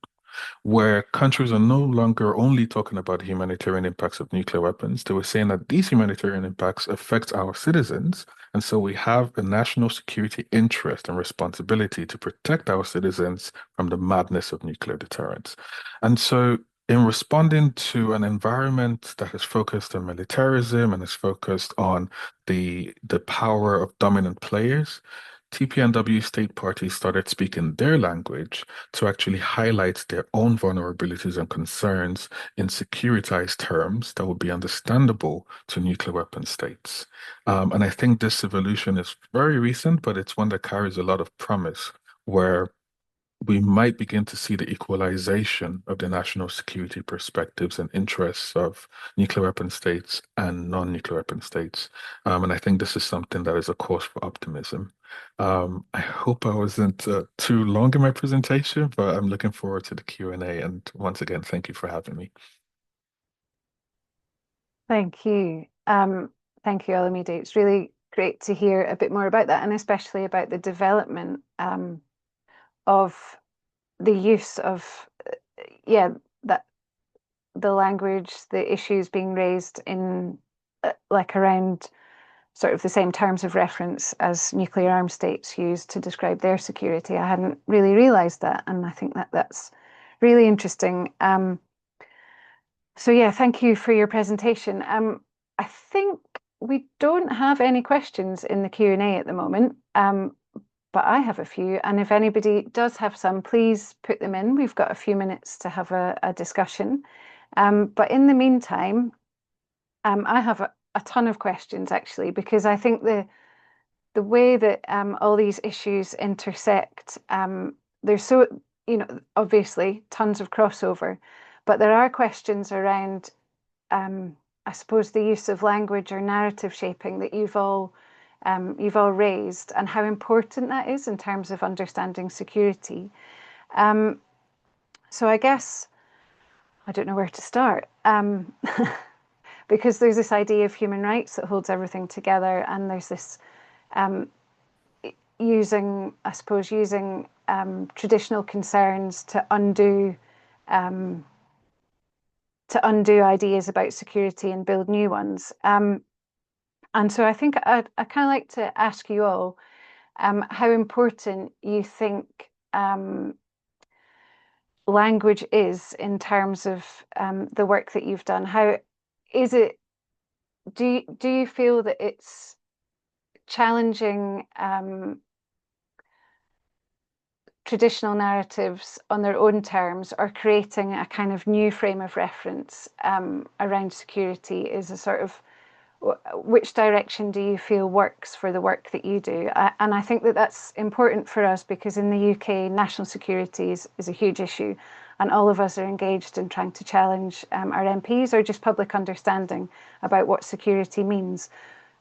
where countries are no longer only talking about the humanitarian impacts of nuclear weapons. They were saying that these humanitarian impacts affect our citizens. And so we have a national security interest and responsibility to protect our citizens from the madness of nuclear deterrence. And so in responding to an environment that is focused on militarism and is focused on the power of dominant players, TPNW state parties started speaking their language to actually highlight their own vulnerabilities and concerns in securitized terms that would be understandable to nuclear weapon states. And I think this evolution is very recent, but it's one that carries a lot of promise, where we might begin to see the equalization of the national security perspectives and interests of nuclear weapon states and non-nuclear weapon states. And I think this is something that is a cause for optimism. I hope I wasn't too long in my presentation, but I'm looking forward to the Q&A. And once again, thank you for having me.
Thank you. Thank you, Olamide. It's really great to hear a bit more about that, and especially about the development of the use of, that the language, the issues being raised in around sort of the same terms of reference as nuclear armed states use to describe their security. I hadn't really realized that, and I think that that's really interesting. So yeah, thank you for your presentation. I think we don't have any questions in the Q&A at the moment, but I have a few, and if anybody does have some, please put them in. We've got a few minutes to have a discussion. But in the meantime, I have a ton of questions actually, because I think the way that all these issues intersect, there's so, obviously tons of crossover, but there are questions around, I suppose, the use of language or narrative shaping that you've all raised, and how important that is in terms of understanding security. So I guess I don't know where to start, because there's this idea of human rights that holds everything together, and there's this using traditional concerns to undo ideas about security and build new ones. And so I think I'd kind of like to ask you all, how important you think language is in terms of the work that you've done. How is it? Do you feel that it's challenging traditional narratives on their own terms, or creating a kind of new frame of reference around security is a sort of, which direction do you feel works for the work that you do? And I think that that's important for us, because in the UK, national security is a huge issue, and all of us are engaged in trying to challenge our MPs or just public understanding about what security means.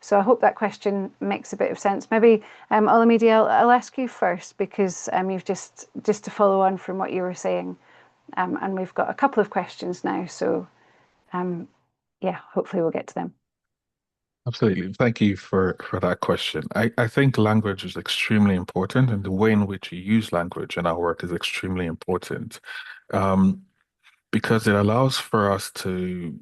So I hope that question makes a bit of sense. Maybe, Olamide, I'll ask you first, because you've just to follow on from what you were saying, and we've got a couple of questions now. So yeah, hopefully we'll get to them.
Absolutely. Thank you for that question. I think language is extremely important, and the way in which you use language in our work is extremely important, um, because it allows for us to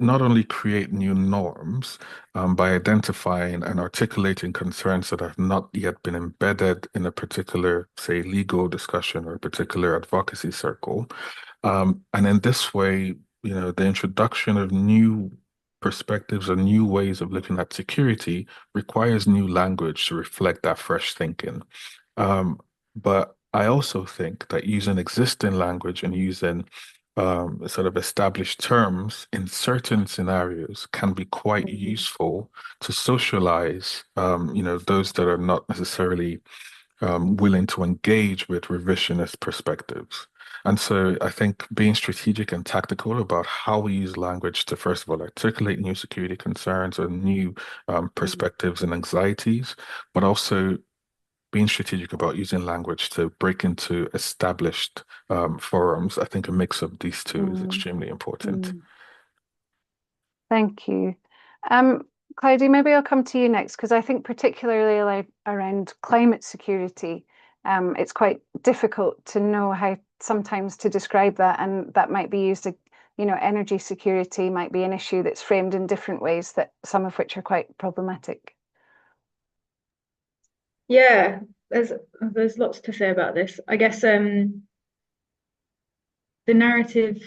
not only create new norms, by identifying and articulating concerns that have not yet been embedded in a particular, say, legal discussion or a particular advocacy circle. And in this way, the introduction of new perspectives and new ways of looking at security requires new language to reflect that fresh thinking. But I also think that using existing language and using sort of established terms in certain scenarios can be quite useful to socialize, those that are not necessarily willing to engage with revisionist perspectives. And so I think being strategic and tactical about how we use language to, first of all, articulate new security concerns or new perspectives and anxieties, but also being strategic about using language to break into established forums. I think a mix of these two is extremely important.
Thank you. Cleodie, maybe I'll come to you next, because I think particularly around climate security, it's quite difficult to know how sometimes to describe that, and that might be used, energy security might be an issue that's framed in different ways, that some of which are quite problematic.
Yeah, there's lots to say about this. I guess the narrative,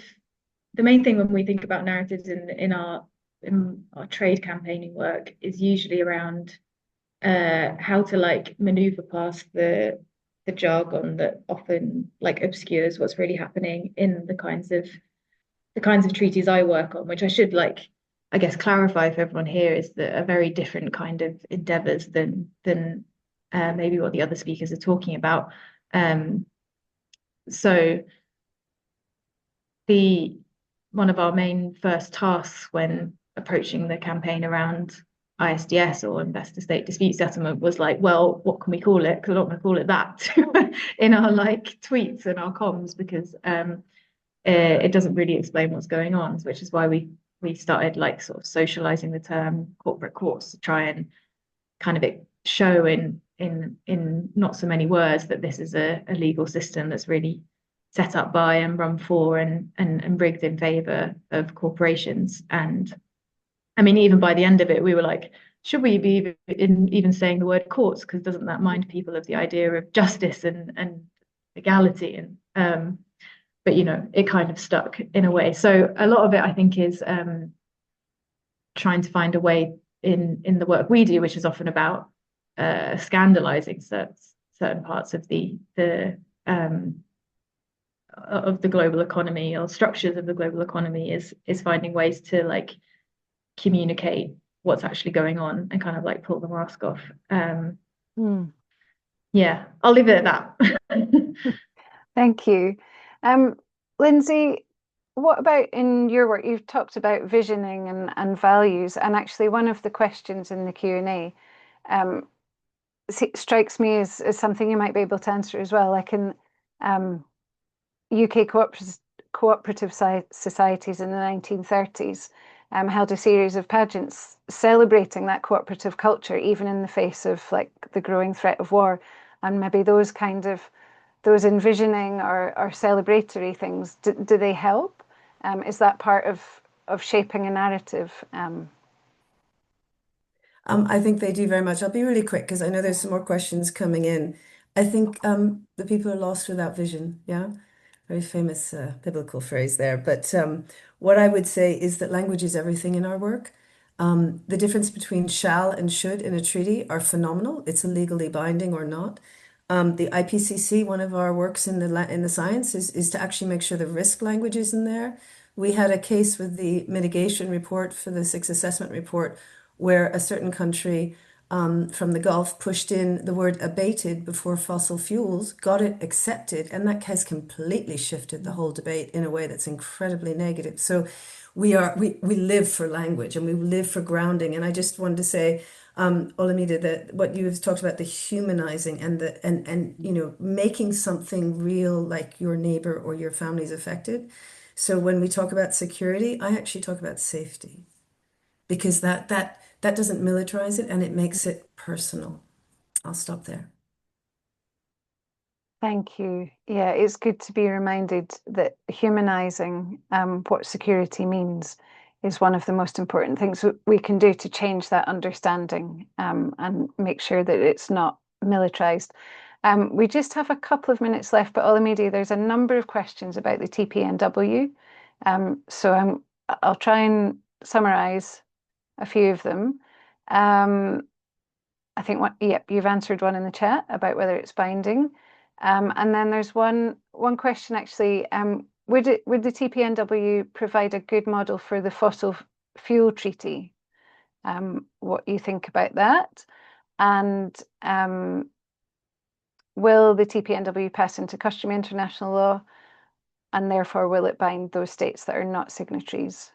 the main thing when we think about narratives in our trade campaigning work is usually around how to maneuver past the jargon that often obscures what's really happening in the kinds of treaties I work on, which I should I guess clarify for everyone here is that a very different kind of endeavors than maybe what the other speakers are talking about. So one of our main first tasks when approaching the campaign around ISDS or investor state dispute settlement was well, what can we call it? Because I don't want to call it that in our tweets and our comms, because it doesn't really explain what's going on, which is why we started sort of socializing the term corporate courts to try and kind of show in not so many words that this is a legal system that's really set up by and run for and rigged in favor of corporations. And I mean, even by the end of it, we were should we be even saying the word courts? Because doesn't that mind people of the idea of justice and legality? And but it kind of stuck in a way. So a lot of it, I think, is trying to find a way in the work we do, which is often about scandalizing certain parts of the global economy or structures of the global economy, is finding ways to communicate what's actually going on and kind of pull the mask off. Yeah, I'll leave it at that.
Thank you. Lindsey, what about in your work? You've talked about visioning and values, and actually one of the questions in the Q&A strikes me as something you might be able to answer as well. In UK cooperative societies in the 1930s held a series of pageants celebrating that cooperative culture, even in the face of the growing threat of war. And maybe those envisioning or celebratory things, do they help? Is that part of shaping a narrative?
I think they do very much. I'll be really quick because I know there's some more questions coming in. I think the people are lost without vision. Yeah, very famous biblical phrase there. But what I would say is that language is everything in our work. The difference between shall and should in a treaty are phenomenal. It's legally binding or not. The IPCC, one of our works in the science is to actually make sure the risk language is in there. We had a case with the mitigation report for the sixth assessment report where a certain country from the Gulf pushed in the word abated before fossil fuels, got it accepted, and that has completely shifted the whole debate in a way that's incredibly negative. So we live for language and we live for grounding. And I just wanted to say, Olamide, that what you have talked about, the humanizing and making something real, like your neighbor or your family's affected. So when we talk about security, I actually talk about safety because that doesn't militarize it and it makes it personal. I'll stop there.
Thank you. Yeah, it's good to be reminded that humanizing what security means is one of the most important things we can do to change that understanding and make sure that it's not militarized. We just have a couple of minutes left, but Olamide, there's a number of questions about the TPNW. So I'll try and summarize a few of them. I think you've answered one in the chat about whether it's binding. And then there's one question actually, would the TPNW provide a good model for the fossil fuel treaty? What you think about that? And will the TPNW pass into customary international law? And therefore, will it bind those states that are not signatories?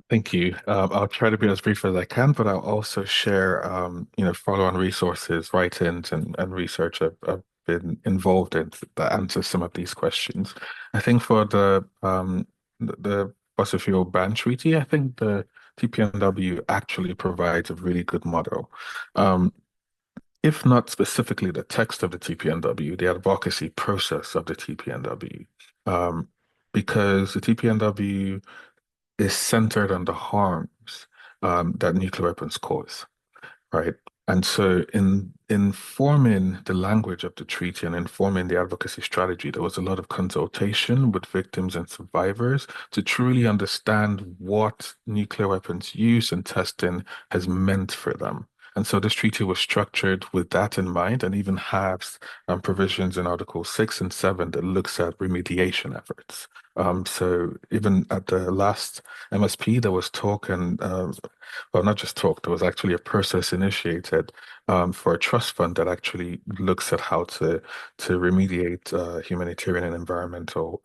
Thank you. I'll try to be as brief as I can, but I'll also share, follow-on resources, write-ins, and research I've been involved in that answers some of these questions. I think for the fossil fuel ban treaty, I think the TPNW actually provides a really good model. If not specifically the text of the TPNW, the advocacy process of the TPNW, because the TPNW is centered on the harms that nuclear weapons cause, right? And so in forming the language of the treaty and informing the advocacy strategy, there was a lot of consultation with victims and survivors to truly understand what nuclear weapons use and testing has meant for them. And so this treaty was structured with that in mind and even has provisions in Article 6 and 7 that looks at remediation efforts. So even at the last MSP, there was talk and well, not just talk, there was actually a process initiated for a trust fund that actually looks at how to remediate humanitarian and environmental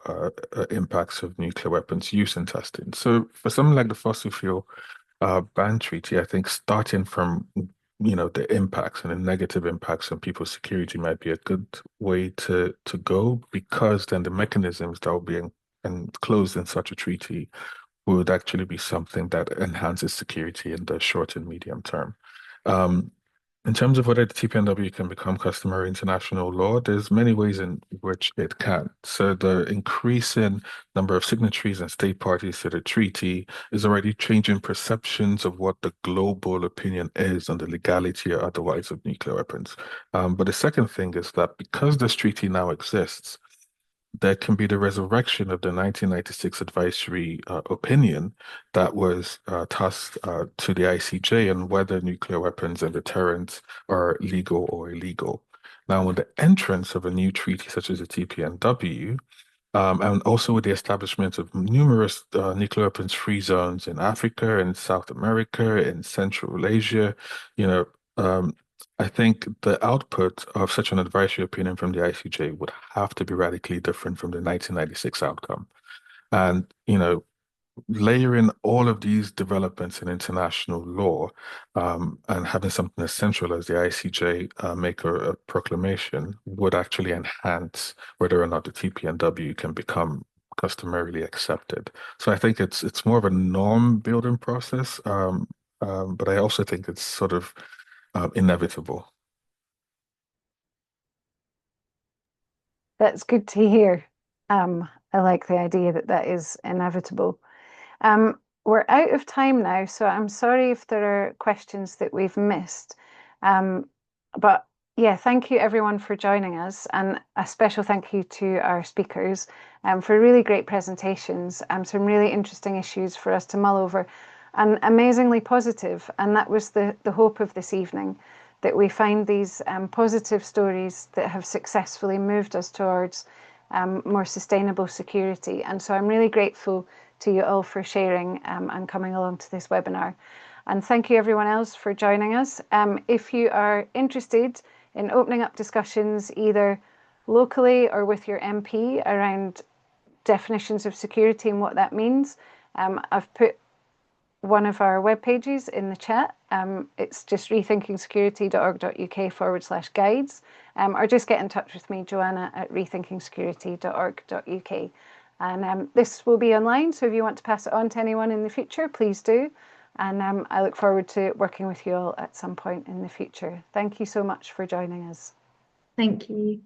impacts of nuclear weapons use and testing. So for something like the fossil fuel ban treaty, I think starting from the impacts and the negative impacts on people's security might be a good way to go because then the mechanisms that will be enclosed in such a treaty would actually be something that enhances security in the short and medium term. Um, in terms of whether the TPNW can become customary international law, there's many ways in which it can. So the increasing number of signatories and state parties to the treaty is already changing perceptions of what the global opinion is on the legality or otherwise of nuclear weapons. But the second thing is that because this treaty now exists, there can be the resurrection of the 1996 advisory opinion that was tasked to the ICJ on whether nuclear weapons and deterrence are legal or illegal. Now, with the entrance of a new treaty such as the TPNW, and also with the establishment of numerous nuclear weapons free zones in Africa and South America and Central Asia, you know, um, I think the output of such an advisory opinion from the ICJ would have to be radically different from the 1996 outcome. And, layering all of these developments in international law and having something as central as the ICJ make a proclamation would actually enhance whether or not the TPNW can become customarily accepted. So I think it's more of a norm building process, but I also think it's sort of inevitable.
That's good to hear. I like the idea that is inevitable. Um, we're out of time now, so I'm sorry if there are questions that we've missed. But yeah, thank you everyone for joining us, and a special thank you to our speakers for really great presentations, some really interesting issues for us to mull over, and amazingly positive. And that was the hope of this evening, that we find these positive stories that have successfully moved us towards more sustainable security. And so I'm really grateful to you all for sharing and coming along to this webinar. And thank you everyone else for joining us. If you are interested in opening up discussions either locally or with your MP around definitions of security and what that means, I've put one of our web pages in the chat. It's just rethinkingsecurity.org.uk/guides, or just get in touch with me, Joanna, at rethinkingsecurity.org.uk. And this will be online, so if you want to pass it on to anyone in the future, please do. And I look forward to working with you all at some point in the future. Thank you so much for joining us.
Thank you.